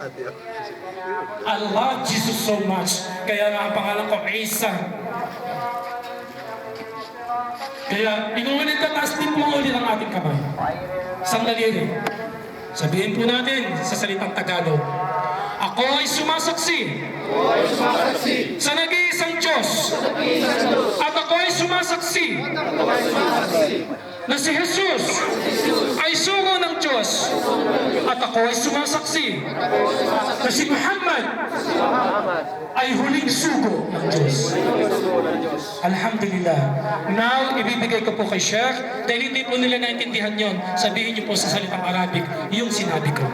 I love Jesus so much. Kaya nga ang pangalan ko, Isa. Kaya, inuulit na taas din po ulit ang ating kamay. Sandali rin. Sabihin po natin sa salitang Tagalog. Ako ay sumasaksi sa nag-iisang Diyos. At ako ay sumasaksi na si Jesus ay sugo ng Diyos. At ako ay sumasaksi na si Muhammad ay huling sugo ng Diyos. Alhamdulillah. Now, ibibigay ko po kay Sheikh. Dahil hindi po nila naintindihan yon, sabihin niyo po sa salitang Arabic yung sinabi ko.